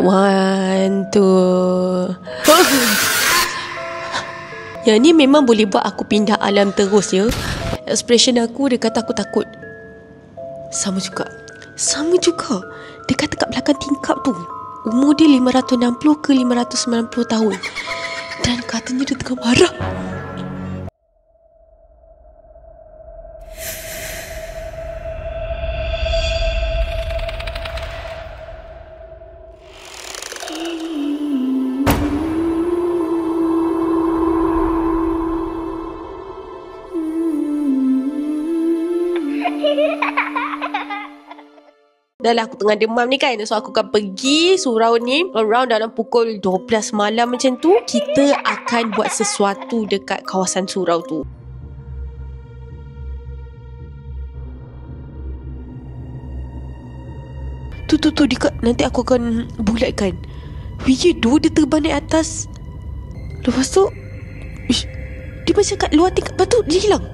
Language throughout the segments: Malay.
One, two. Yang ni memang boleh buat aku pindah alam terus ya. Expression aku, dia kata aku takut. Sama juga. Dia kata kat belakang tingkap tu umur dia 560 ke 590 tahun. Dan katanya dia tengah marah. Dah lah aku tengah demam ni kan. So aku akan pergi surau ni around dalam pukul 12 malam macam tu. Kita akan buat sesuatu dekat kawasan surau tu. Tu dekat. Nanti aku akan bulatkan. Dia terbang naik atas. Lepas tu dia macam kat luar tingkat. Lepas tu dia hilang.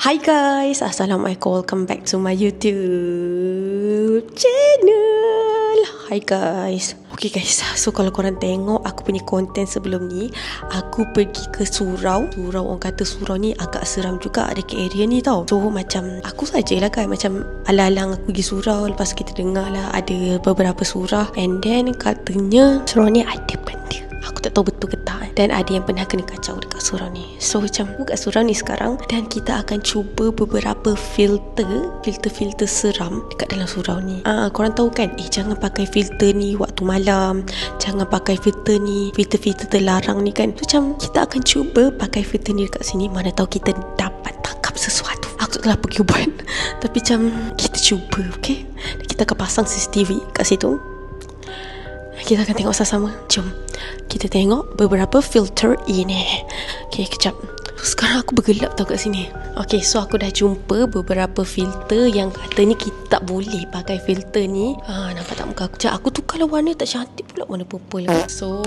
Hi guys, Assalamualaikum. Welcome back to my YouTube channel. Hi guys. Okay guys, so kalau korang tengok aku punya konten sebelum ni, aku pergi ke surau. Orang kata surau ni agak seram juga dekat area ni tau. So macam aku sajalah kan, macam alang-alang aku pergi surau. Lepas kita dengar lah ada beberapa surah. And then katanya surau ni ada benda. Aku tak tahu betul ke tak. Dan ada yang pernah kena kacau dekat surau ni. So macam aku kat surau ni sekarang. Dan kita akan cuba beberapa filter seram dekat dalam surau ni. Korang tahu kan, jangan pakai filter ni waktu malam. Jangan pakai filter ni, filter terlarang ni kan. So macam kita akan cuba pakai filter ni dekat sini. Mana tahu kita dapat tangkap sesuatu. Aku telah pergi buat. Tapi macam kita cuba, okay. Kita akan pasang CCTV kat situ. Kita akan tengok sama-sama. Jom kita tengok beberapa filter ini. Okay, kejap. Sekarang aku bergelap tau kat sini. Okay, so aku dah jumpa beberapa filter yang katanya kita tak boleh pakai filter ni. Nampak tak muka aku? Sekejap, aku tukar warna tak cantik pula, warna purple. So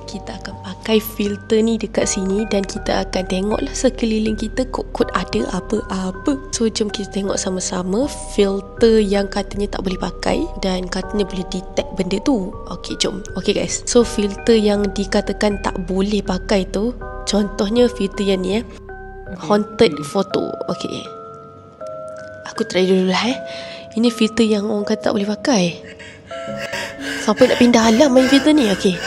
kita akan pakai filter ni dekat sini. Dan kita akan tengoklah sekeliling kita kod-kod ada apa-apa. So jom kita tengok sama-sama filter yang katanya tak boleh pakai dan katanya boleh detect benda tu. Okay, jom. Okay guys, so filter yang dikatakan tak boleh pakai tu, contohnya filter yang ni haunted photo. Okay, aku try dulu lah. Ini filter yang orang kata tak boleh pakai. Sampai nak pindah alam main filter ni. Okay,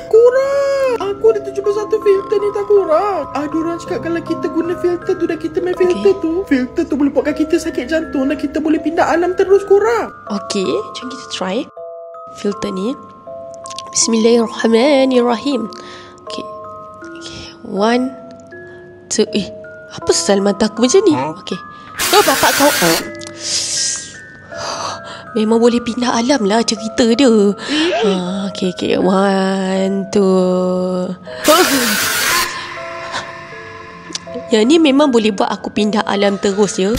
kurang. Aku ada 71 filter ni, tak kurang. Ada orang cakap kalau kita guna filter tu dan kita main filter tu, filter tu boleh buatkan kita sakit jantung dan kita boleh pindah alam terus, kurang. Okay, jom kita try filter ni. Bismillahirrahmanirrahim. Okay, 1, 2. Apa sel mata aku macam ni? Okay. Oh, bapak kau. Memang boleh pindah alam lah cerita dia. Okay. 1, 2. Yang ni memang boleh buat aku pindah alam terus ya.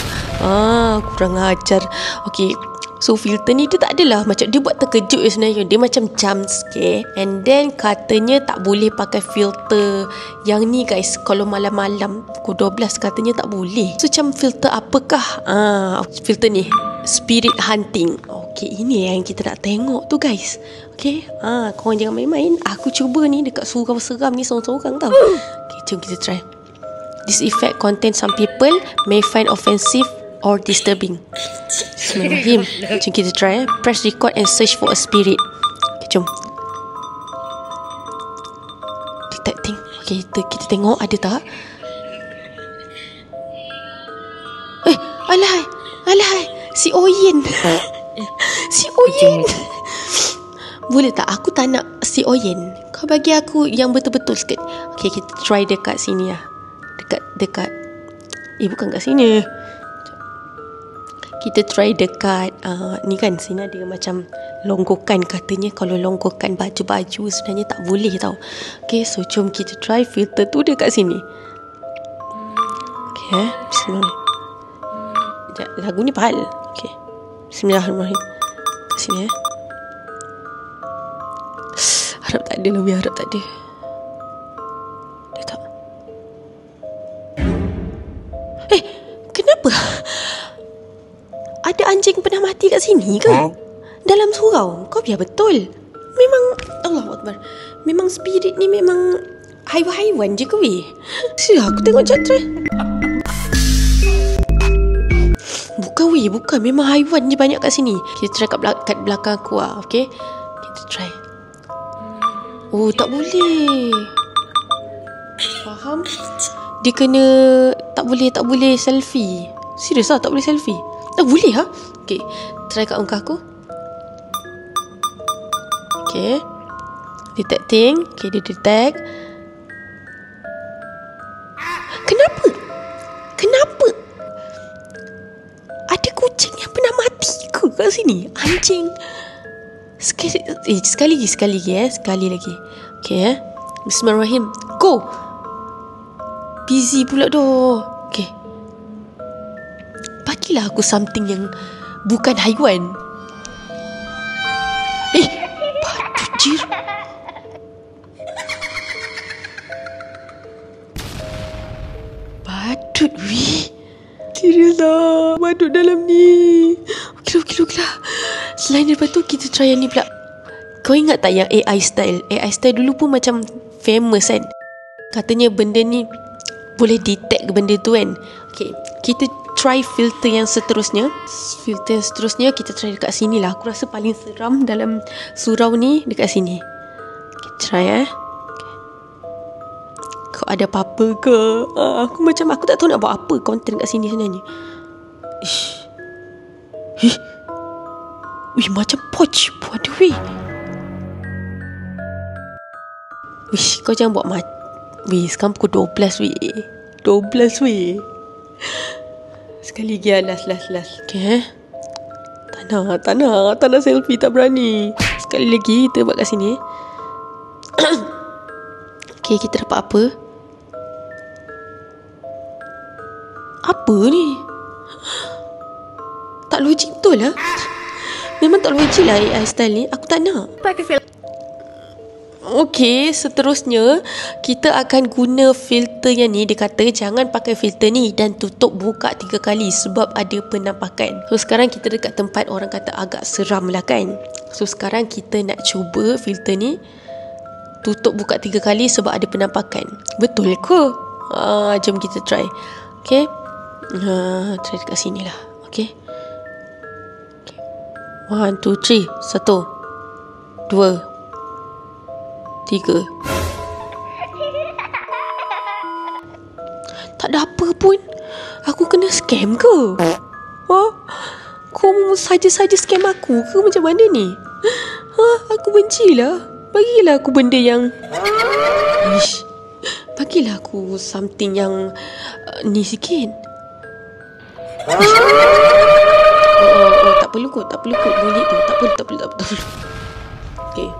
Kurang ajar. Okay, so filter ni dia tak adalah macam dia buat terkejut je sebenarnya. Dia macam jump scare. And then katanya tak boleh pakai filter yang ni guys. Kalau malam-malam pukul 12 katanya tak boleh. So macam filter apakah? Filter ni spirit hunting. Okay, ini yang kita nak tengok tu guys. Okay, korang jangan main-main. Aku cuba ni dekat surau seram ni seorang-seorang tau. Okay, jom kita try. This effect content some people may find offensive or disturbing. Bismillahirrahmanirrahim. Jom kita try. Press record and search for a spirit. Okay, jom. Detecting. Okay, kita tengok ada tak. Alahai Si Oyen. Si Oyen. Boleh tak aku tak nak si Oyen. Kau bagi aku yang betul-betul sikit. Okay, kita try dekat sini lah. Dekat bukan kat sini. Kita try dekat ni kan, sini ada macam longgokan. Katanya kalau longgokan baju-baju sebenarnya tak boleh tau. Okay, so jom kita try filter tu dekat sini. Okay, bismillah. Lagu ni pahal. Okay, bismillahirrahmanirrahim. Kat sini harap tak ada, lebih harap tak ada. Ada tak? Kenapa? Ada anjing pernah mati kat sini ke? dalam surau. Kau biar betul. Memang Allahu Akbar. Memang spirit ni memang haiwan-haiwan je ke weh? Siapa aku tengok jap try. Bukan weh, bukan. Memang haiwan je banyak kat sini. Kita try kat belakang aku lah. Okay, kita try. Oh, tak boleh. Faham? Dia kena tak boleh selfie. Serius lah, tak boleh selfie. Tak boleh ha? Okay, try kat muka aku. Okay, detecting. Okay, dia detect. Kenapa ada kucing yang pernah mati ke kat sini? Anjing. Sekali lagi. Okay, Bismillahirrahmanirrahim. Go. Busy pula doh. Okay, bagilah aku something yang bukan haiwan. Patut jir. Patut weh. Serius lah, badut dalam ni. Okey lah. Selain daripada tu, kita try yang ni pula. Kau ingat tak yang AI style? AI style dulu pun macam famous kan. Katanya benda ni boleh detect benda tu kan. Okay, kita try filter yang seterusnya. Kita try dekat sini lah. Aku rasa paling seram dalam surau ni dekat sini. Okay, try Kau ada apa-apa ke? Aku tak tahu nak buat apa konten kat sini sebenarnya. Wih, macam poch. Waduh weh. Wish, kau jangan buat weh, sekarang pukul 12 weh. 12 weh. Sekali lagi last. Okay. Tak nak selfie, tak berani. Sekali lagi kita buat kat sini. Okay, kita dapat apa? Apa ni? Tak logik betul lah. Memang tak logik lah AI style ni. Aku tak nak. Okay, seterusnya kita akan guna filter yang ni. Dia kata jangan pakai filter ni dan tutup buka 3 kali sebab ada penampakan. So sekarang kita dekat tempat orang kata agak seram lah kan. So sekarang kita nak cuba filter ni tutup buka 3 kali sebab ada penampakan. Betul ke? Jom kita try. Okay, try dekat sini lah. Okay, 1, 2, 3. 1, 2, 3. Tak ada apa pun. Aku kena scam ke? Kau saja-saja scam aku ke macam mana ni? Aku bencilah. Bagilah aku benda yang bagilah aku something yang ni sikit. Tak perlu kot bunyi tu. Tak perlu. Okay,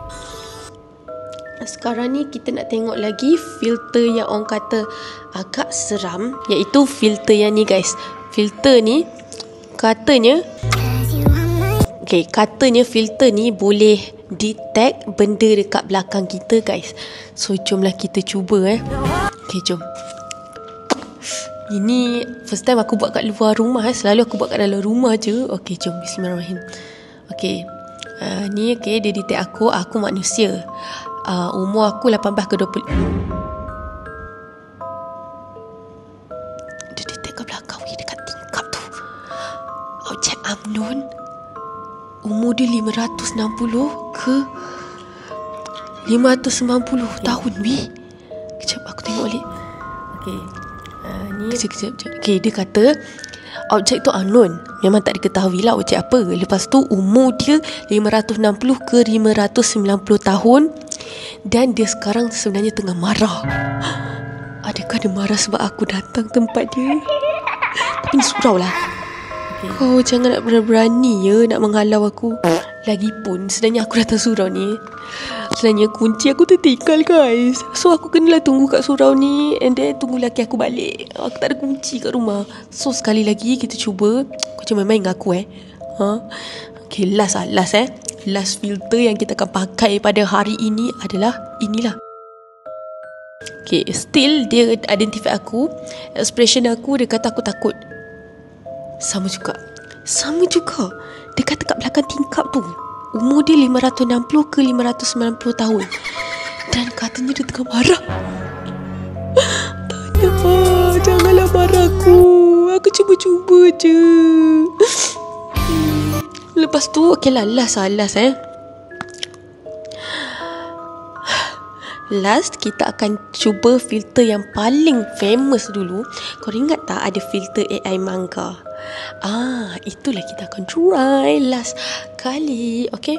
sekarang ni kita nak tengok lagi filter yang orang kata agak seram, iaitu filter yang ni guys. Filter ni katanya filter ni boleh detect benda dekat belakang kita guys. So jomlah kita cuba Okay, jom. Ini first time aku buat kat luar rumah. Selalu aku buat kat dalam rumah je. Okay, jom. Bismillahirrahmanirrahim. Okay, ni okay, dia detect aku manusia. Umur aku 18 ke 20. Dia detect kat belakang dekat tingkap tu. Objek unknown. Umur dia 560 ke 590 tahun weh. Kejap aku tengok balik. Okay, ni kejap. Okay, dia kata objek tu unknown. Memang tak diketahui lah objek apa. Lepas tu umur dia 560 ke 590 tahun. Dan dia sekarang sebenarnya tengah marah. Adakah dia marah sebab aku datang tempat dia? Tapi ni surau lah. Kau jangan nak berani nak menghalau aku. Lagipun sebenarnya aku datang surau ni, sebenarnya kunci aku tertinggal guys. So aku kenalah tunggu kat surau ni, and then tunggu laki aku balik. Aku tak ada kunci kat rumah. So sekali lagi kita cuba. Kau jangan main-main dengan aku Okay, last filter yang kita akan pakai pada hari ini adalah inilah. Okay, still dia identify aku. Expression aku, dia kata aku takut. Sama juga. Dia kata kat belakang tingkap tu umur dia 560 ke 590 tahun. Dan katanya dia tengah marah. Tanya, janganlah marah aku. Aku cuba-cuba je. Lepas tu, okay lah, last. Last, kita akan cuba filter yang paling famous dulu. Kau ingat tak ada filter AI manga? Itulah kita akan try last kali. Okay,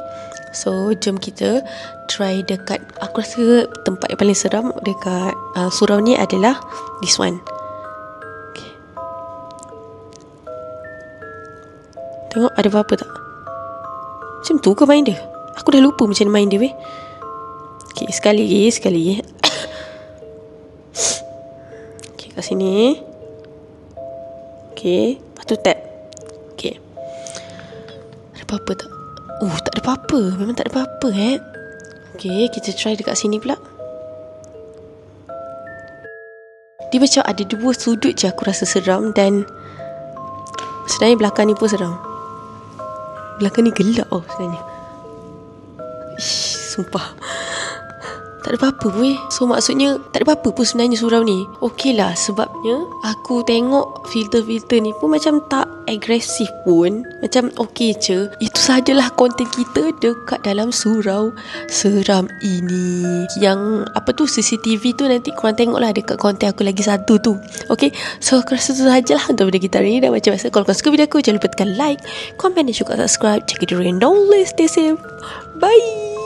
so jom kita try dekat, aku rasa tempat yang paling seram dekat surau ni adalah this one. Okay. Tengok ada apa-apa tak? Macam tu ke main dia? Aku dah lupa macam mana main dia weh. Okay, sekali lagi. Okay, kat sini. Okay, lepas tu tap. Okay, ada apa-apa tak? Tak ada apa-apa. Memang tak ada apa-apa Okay, kita try dekat sini pula. Dia macam ada dua sudut je aku rasa seram. Dan sebenarnya belakang ni pun seram. Belakang ni gelap sebenarnya. Sumpah tak ada apa-apa weh. So maksudnya tak ada apa-apa pun sebenarnya surau ni. Okey lah, sebabnya aku tengok filter-filter ni pun macam tak agresif pun. Macam okey je. Itu sajalah konten kita dekat dalam surau seram ini. Yang apa tu, CCTV tu nanti korang tengok lah dekat konten aku lagi satu tu. Okey, so aku rasa tu sajalah untuk video kita hari ni. Dan macam biasa, kalau korang suka video aku, jangan lupa tekan like, komen dan juga subscribe. Check it out and don't stay safe. Bye.